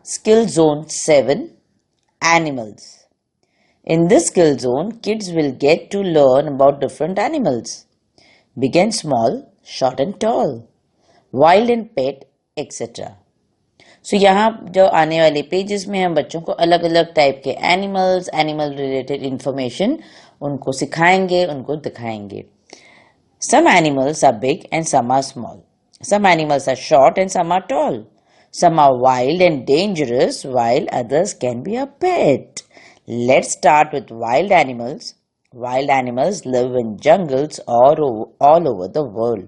Skill Zone 7 Animals. In this skill zone, kids will get to learn about different animals, big and small, short and tall, wild and pet, etc. सो यहाँ जो आने वाले pages में हम बच्चों को अलग अलग टाइप के एनिमल्स, एनिमल रिलेटेड इंफॉर्मेशन उनको सिखाएंगे, उनको दिखाएंगे. Some animals are big and some are small. Some animals are short and some are tall. Some are wild and dangerous while others can be a pet. Let's start with wild animals. Wild animals live in jungles all over the world.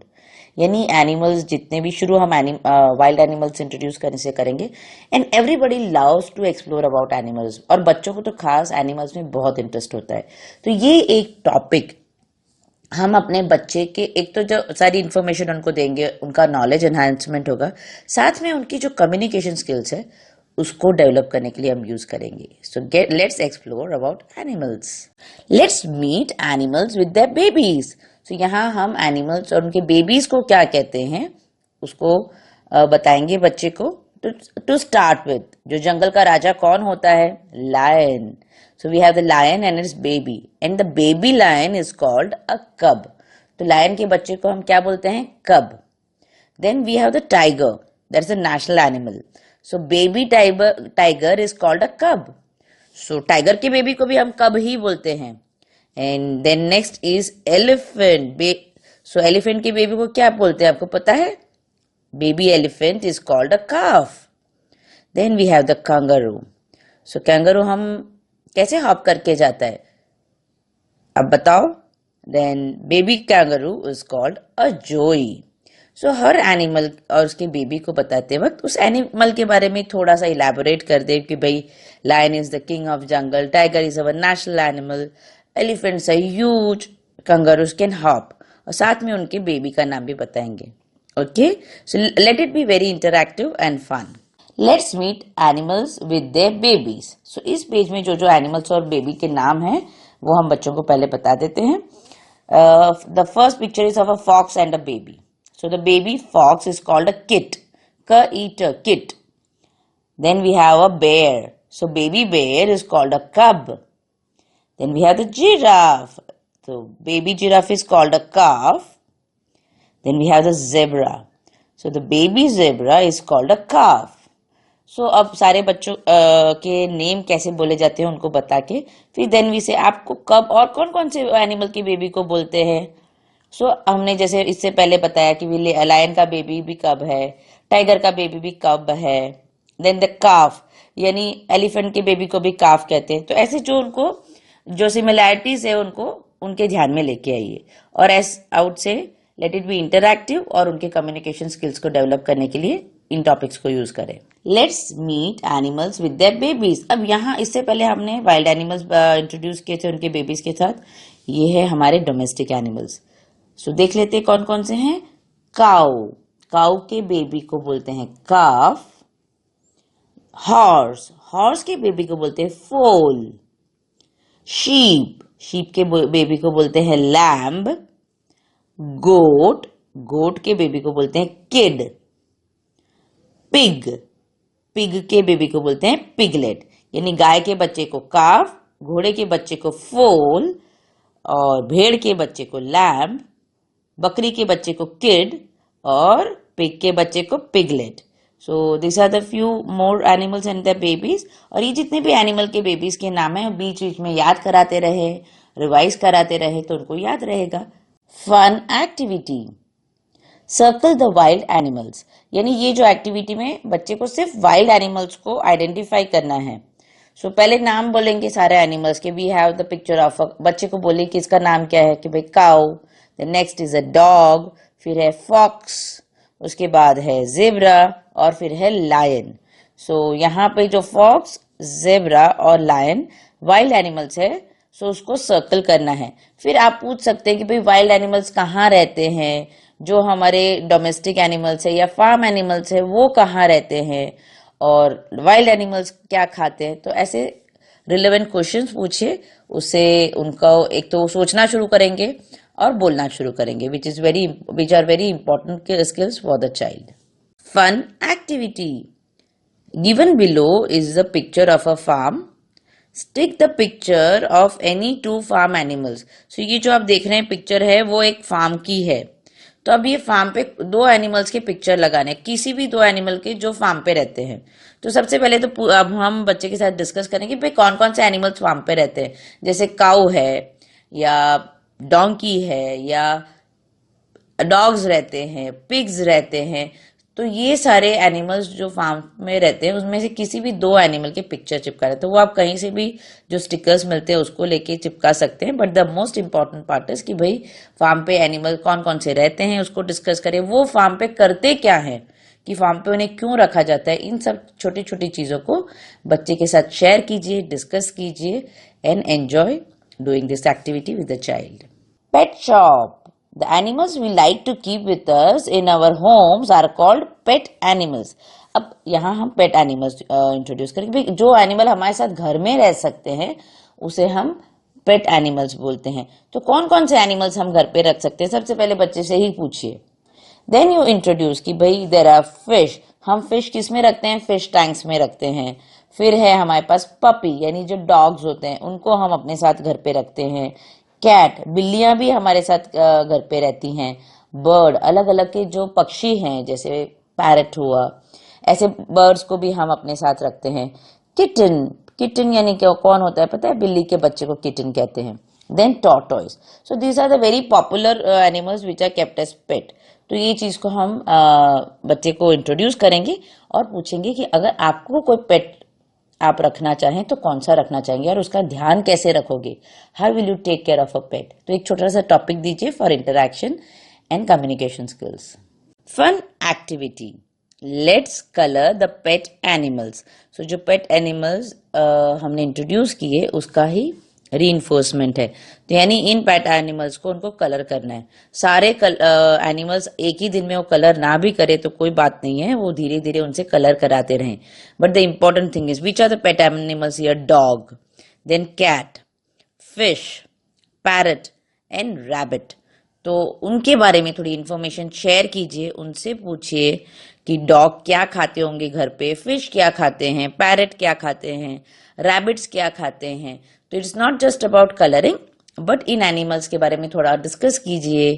यानी animals जितने भी शुरू हम wild animals introduce करने से करेंगे. And everybody loves to explore about animals, और बच्चों को तो खास एनिमल्स में बहुत इंटरेस्ट होता है. तो ये एक टॉपिक हम अपने बच्चे के, एक तो जो सारी इंफॉर्मेशन उनको देंगे, उनका नॉलेज एनहांसमेंट होगा, साथ में उनकी जो कम्युनिकेशन स्किल्स है उसको डेवलप करने के लिए हम यूज करेंगे. So let's explore about animals. Let's meet animals with their babies. So यहाँ हम एनिमल्स और उनके बेबीज को क्या कहते हैं उसको बताएंगे बच्चे को. टू स्टार्ट विद, जो जंगल का राजा कौन होता है? Lion. So we have the lion and its baby, and the baby lion is called a cub. तो lion के बच्चे को हम क्या बोलते हैं? Cub. Then we have the tiger. That's the national animal. So baby tiger is called a cub. So tiger के baby को भी हम cub ही बोलते हैं. And then next is elephant. So elephant के baby को क्या बोलते हैं? आपको पता है? Baby elephant is called a calf. Then we have the kangaroo. So kangaroo हम कैसे हॉप करके जाता है? अब बताओ. Then baby kangaroo is called a joey. So her animal और उसके बेबी को बताते वक्त उस एनिमल के बारे में थोड़ा सा इलेबोरेट कर दे कि भाई lion is the king of jungle, tiger is our national animal, elephants are huge, kangaroos can hop, और साथ में उनके बेबी का नाम भी बताएंगे. Okay, so let it be very interactive and fun. Let's meet animals with their babies. So इस page में जो जो एनिमल्स और बेबी के नाम हैं वो हम बच्चों को पहले बता देते हैं. The first picture is of a fox and a baby. So the baby fox is called a kit. K-E-T, kit. Then we have a bear. So baby bear is called a cub. Then we have the giraffe. So baby giraffe is called a calf. Then we have the zebra. So the baby zebra is called a calf. सो अब सारे बच्चों के name कैसे बोले जाते हैं उनको बता के फिर देन वी से आपको कब और कौन कौन से एनिमल के बेबी को बोलते हैं. सो हमने जैसे इससे पहले बताया कि लायन का बेबी भी कब है, टाइगर का बेबी भी कब है. देन द काफ, यानी एलिफेंट के बेबी को भी काफ कहते हैं. तो ऐसे जो उनको जो सिमिलैरिटीज है उनको उनके ध्यान में लेके आइए, और एस आउट से लेट इट बी इंटरैक्टिव और उनके कम्युनिकेशन स्किल्स को डेवलप करने के लिए इन टॉपिक्स को यूज करें. Let's meet animals with their babies. अब यहाँ इससे पहले हमने वाइल्ड एनिमल्स इंट्रोड्यूस किए थे उनके बेबीज के साथ. ये है हमारे डोमेस्टिक एनिमल्स. सो देख लेते हैं कौन कौन से हैं. काऊ, काऊ के बेबी को बोलते हैं काफ. हॉर्स, हॉर्स के बेबी को बोलते हैं फोल. शीप, शीप के बेबी को बोलते हैं लैम्ब. गोट, गोट के बेबी को बोलते हैं किड. पिग, पिग के बेबी को बोलते हैं पिगलेट. यानी गाय के बच्चे को काफ, घोड़े के बच्चे को फोल, और भेड़ के बच्चे को लैम्ब, बकरी के बच्चे को किड, और पिग के बच्चे को piglet. So this are the few more animals and the babies. और ये जितने भी एनिमल के बेबीज के नाम है बीच बीच में याद कराते रहे, रिवाइज कराते रहे तो उनको याद रहेगा. Fun activity. Circle the wild animals, यानी ये जो एक्टिविटी में बच्चे को सिर्फ वाइल्ड एनिमल्स को आइडेंटिफाई करना है. सो पहले नाम बोलेंगे सारे एनिमल्स के. We have the picture of, बच्चे को बोले कि इसका नाम क्या है, कि भाई cow. The next is a dog, फिर है फॉक्स, उसके बाद है जेब्रा, और फिर है लायन. सो यहाँ पे जो फॉक्स, जेब्रा और लायन वाइल्ड एनिमल्स है, सो उसको सर्कल करना है. फिर आप पूछ सकते हैं कि भाई वाइल्ड एनिमल्स कहाँ रहते हैं, जो हमारे डोमेस्टिक एनिमल्स है या फार्म एनिमल्स है वो कहाँ रहते हैं, और वाइल्ड एनिमल्स क्या खाते हैं. तो ऐसे रिलेवेंट क्वेश्चंस पूछिए, उससे उनको एक तो सोचना शुरू करेंगे और बोलना शुरू करेंगे, which are very important skills for the child. Fun activity. Given below is the picture of a farm. Stick the picture of any two farm animals. So ये जो आप देख रहे हैं पिक्चर है वो एक फार्म की है. तो अब ये फार्म पे दो एनिमल्स के पिक्चर लगाने, किसी भी दो एनिमल के जो फार्म पे रहते हैं. तो सबसे पहले तो अब हम बच्चे के साथ डिस्कस करेंगे भाई कौन कौन से एनिमल्स फार्म पे रहते हैं. जैसे काऊ है या डोंकी है या डॉग्स रहते हैं, पिग्स रहते हैं. तो ये सारे एनिमल्स जो फार्म में रहते हैं उसमें से किसी भी दो एनिमल के पिक्चर चिपका रहे, तो वो आप कहीं से भी जो स्टिकर्स मिलते हैं उसको लेके चिपका सकते हैं. But the most important part is कि भाई फार्म पे एनिमल कौन कौन से रहते हैं उसको डिस्कस करें, वो फार्म पे करते क्या है, कि फार्म पे उन्हें क्यों रखा जाता है. इन सब छोटी छोटी चीजों को बच्चे के साथ शेयर कीजिए, डिस्कस कीजिए and enjoy doing this activity with the child. Pet shop. The animals we like to keep with us in our homes are called pet animals. अब यहाँ हम pet animals इंट्रोड्यूस करेंगे. जो एनिमल हमारे साथ घर में रह सकते हैं उसे हम pet animals बोलते हैं. तो कौन कौन से एनिमल्स हम घर पे रख सकते हैं, सबसे पहले बच्चे से ही पूछिए. देन यू इंट्रोड्यूस कि भाई देयर आर फिश. हम फिश किस में रखते हैं, फिश टैंक्स में रखते हैं. फिर है हमारे पास पपी यानी जो डॉग्स होते हैं उनको हम अपने साथ घर पे रखते हैं. कैट, बिल्लियां भी हमारे साथ घर पे रहती हैं. बर्ड, अलग अलग के जो पक्षी हैं जैसे पैरट हुआ, ऐसे बर्ड्स को भी हम अपने साथ रखते हैं. किटन, किटन यानी क्या कौन होता है पता है, बिल्ली के बच्चे को किटन कहते हैं. Then tortoise. So these are the very popular animals which are kept as pet. तो ये चीज को हम बच्चे को इंट्रोड्यूस करेंगे और पूछेंगे कि अगर आपको कोई पेट आप रखना चाहें तो कौन सा रखना चाहेंगे और उसका ध्यान कैसे रखोगे, how will you take care of a pet. तो एक छोटा सा टॉपिक दीजिए for interaction and communication skills. Fun activity. Let's colour the pet animals. So जो पेट एनिमल्स हमने इंट्रोड्यूस किए उसका ही रीइंफोर्समेंट है. तो यानी इन पेट एनिमल्स को उनको कलर करना है. सारे एनिमल्स एक ही दिन में वो कलर ना भी करे तो कोई बात नहीं है, वो धीरे धीरे उनसे कलर कराते रहें. But the important thing is which are the pet animals here. Dog, then cat, fish, parrot and rabbit. तो उनके बारे में थोड़ी इंफॉर्मेशन शेयर कीजिए, उनसे पूछिए कि डॉग क्या खाते होंगे घर पे, फिश क्या खाते हैं, पैरट क्या खाते हैं, रैबिट्स क्या खाते हैं. तो it's not just about colouring but in animals के बारे में थोड़ा डिस्कस कीजिए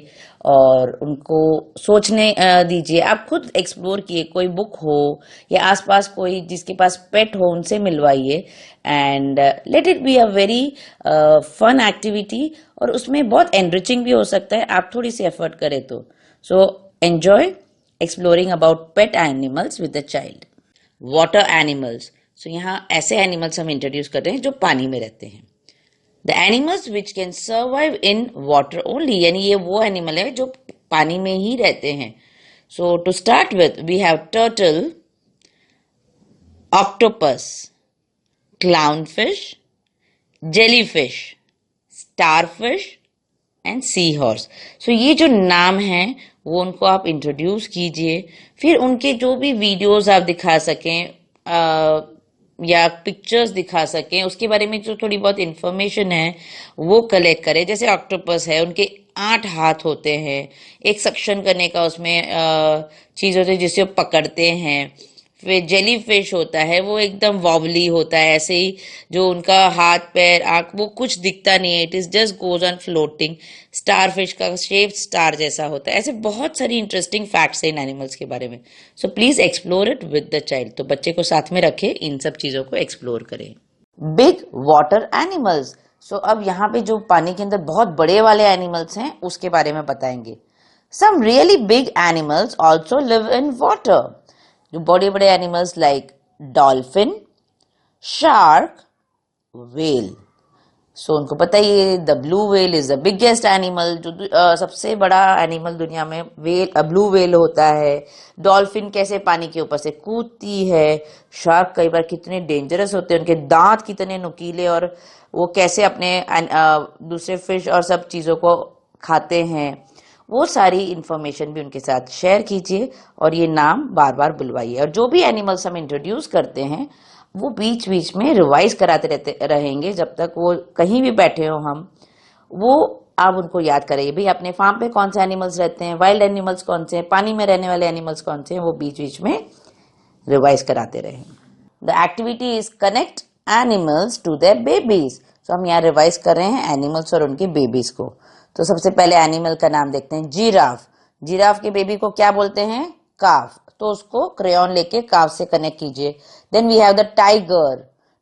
और उनको सोचने दीजिए. आप खुद एक्सप्लोर किए, कोई बुक हो या आसपास कोई जिसके पास पेट हो उनसे मिलवाइए and let it be a very fun activity. और उसमें बहुत एनरिचिंग भी हो सकता है आप थोड़ी सी एफर्ट करें तो. So enjoy exploring about pet animals with the child. Water animals. So यहाँ ऐसे एनिमल्स हम इंट्रोड्यूस कर रहे हैं जो पानी में रहते हैं. The animals which can survive in water only, यानी ये वो एनिमल है जो पानी में ही रहते हैं. So to start with we have turtle, octopus, clownfish, jellyfish, starfish and sea horse. So ये जो नाम हैं वो उनको आप इंट्रोड्यूस कीजिए. फिर उनके जो भी वीडियोस आप दिखा सकें या पिक्चर्स दिखा सकें उसके बारे में जो थोड़ी बहुत इंफॉर्मेशन है वो कलेक्ट करें. जैसे ऑक्टोपस है, उनके 8 हाथ होते हैं, एक सक्शन करने का उसमें चीज होती है जिससे वो पकड़ते हैं. फिर जेली फिश होता है, वो एकदम वॉबली होता है, ऐसे ही जो उनका हाथ पैर आंख वो कुछ दिखता नहीं है, it is just goes on floating. Star fish का शेप स्टार जैसा होता है. ऐसे बहुत सारी इंटरेस्टिंग फैक्ट्स हैं इन एनिमल्स के बारे में. So please explore it with the child. तो बच्चे को साथ में रखें, इन सब चीजों को एक्सप्लोर करें. Big water animals. सो अब यहाँ पे जो पानी के अंदर बहुत बड़े वाले एनिमल्स हैं उसके बारे में बताएंगे. Some really big animals also live in water. जो बड़े बड़े animals like dolphin, shark, whale. So उनको पता ही है the blue whale is the biggest animal. जो सबसे बड़ा एनिमल दुनिया में व्हेल ब्लू व्हेल होता है. डॉल्फिन कैसे पानी के ऊपर से कूदती है. शार्क कई बार कितने डेंजरस होते हैं, उनके दांत कितने नुकीले और वो कैसे अपने दूसरे फिश और सब चीजों को खाते हैं. वो सारी इंफॉर्मेशन भी उनके साथ शेयर कीजिए और ये नाम बार बार बुलवाइए. और जो भी एनिमल्स हम इंट्रोड्यूस करते हैं वो बीच बीच में रिवाइज कराते रहते रहेंगे जब तक वो कहीं भी बैठे हो. हम वो आप उनको याद करिए भाई अपने फार्म पे कौन से एनिमल्स रहते हैं, वाइल्ड एनिमल्स कौन से हैं, पानी में रहने वाले एनिमल्स कौन से हैं, वो बीच बीच में रिवाइज कराते रहें. The activity is connect animals to their babies. तो हम यहाँ रिवाइज कर रहे हैं एनिमल्स और उनके बेबीज को। तो सबसे पहले एनिमल का नाम देखते हैं, जिराफ। जिराफ के बेबी को क्या बोलते हैं? काफ। तो उसको क्रेयॉन लेके काफ से कनेक्ट कीजिए। Then we have the tiger.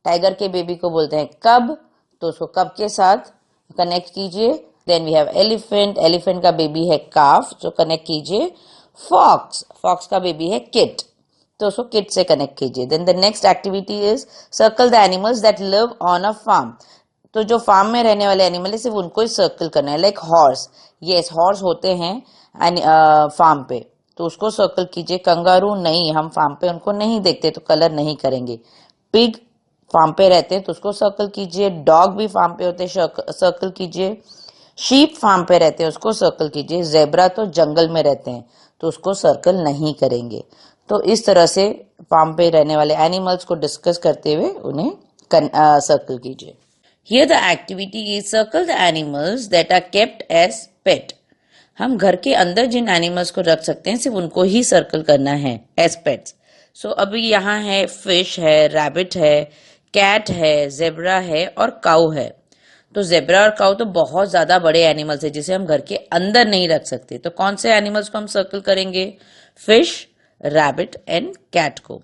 Tiger के बेबी को बोलते हैं कब, तो उसको कब के साथ कनेक्ट कीजिए। Then we have elephant. Elephant का बेबी है काफ, जो कनेक्ट कीजिए। फॉक्स। फॉक्स का बेबी है किट, तो उसको किट से कनेक्ट कीजिए। Then the next activity is circle the animals that live on a farm. तो जो फार्म में रहने वाले एनिमल है सिर्फ उनको ही सर्कल करना है। लाइक हॉर्स, यस हॉर्स होते हैं फार्म पे, तो उसको सर्कल कीजिए। कंगारू नहीं, हम फार्म पे उनको नहीं देखते तो कलर नहीं करेंगे। पिग फार्म पे रहते हैं तो उसको सर्कल कीजिए। डॉग भी फार्म पे होते हैं, सर्कल कीजिए। शीप फार्म पे रहते हैं, उसको सर्कल कीजिए। जेब्रा तो जंगल में रहते हैं तो उसको सर्कल नहीं करेंगे। तो इस तरह से फार्म पे रहने वाले एनिमल्स को डिस्कस करते हुए उन्हें सर्कल कीजिए। Here the activity is circle the animals that are kept as pet. हम घर के अंदर जिन एनिमल्स को रख सकते हैं सिर्फ उनको ही सर्कल करना है एज पेट्स। सो अभी यहाँ है फिश है, रैबिट है, कैट है, जेब्रा है और काऊ है। तो जेब्रा और काऊ तो बहुत ज्यादा बड़े एनिमल्स है जिसे हम घर के अंदर नहीं रख सकते। तो कौन से एनिमल्स को हम सर्कल करेंगे? फिश, रैबिट एंड कैट को।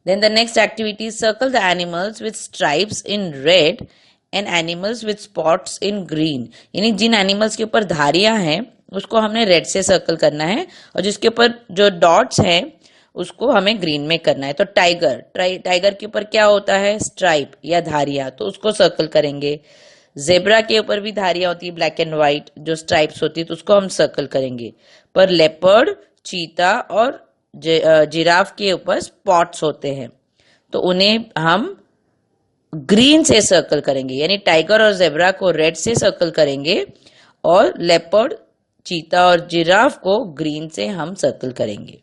Then the next activity is circle the animals with stripes in red and animals with spots in green. यानी जिन एनिमल्स के ऊपर धारियां हैं उसको हमने रेड से सर्कल करना है और जिसके ऊपर जो डॉट्स हैं उसको हमें ग्रीन में करना है। तो टाइगर, टाइगर के ऊपर क्या होता है? स्ट्राइप या धारियां, तो उसको सर्कल करेंगे। जेब्रा के ऊपर भी धारियां होती है ब्लैक एंड व्हाइट, जो स्ट्राइप्स होती है, तो उसको हम सर्कल करेंगे। पर लेपर्ड, चीता और जिराफ के ऊपर स्पॉट्स होते हैं तो उन्हें हम ग्रीन से सर्कल करेंगे। यानी टाइगर और जेब्रा को रेड से सर्कल करेंगे और लेपर्ड, चीता और जिराफ को ग्रीन से हम सर्कल करेंगे।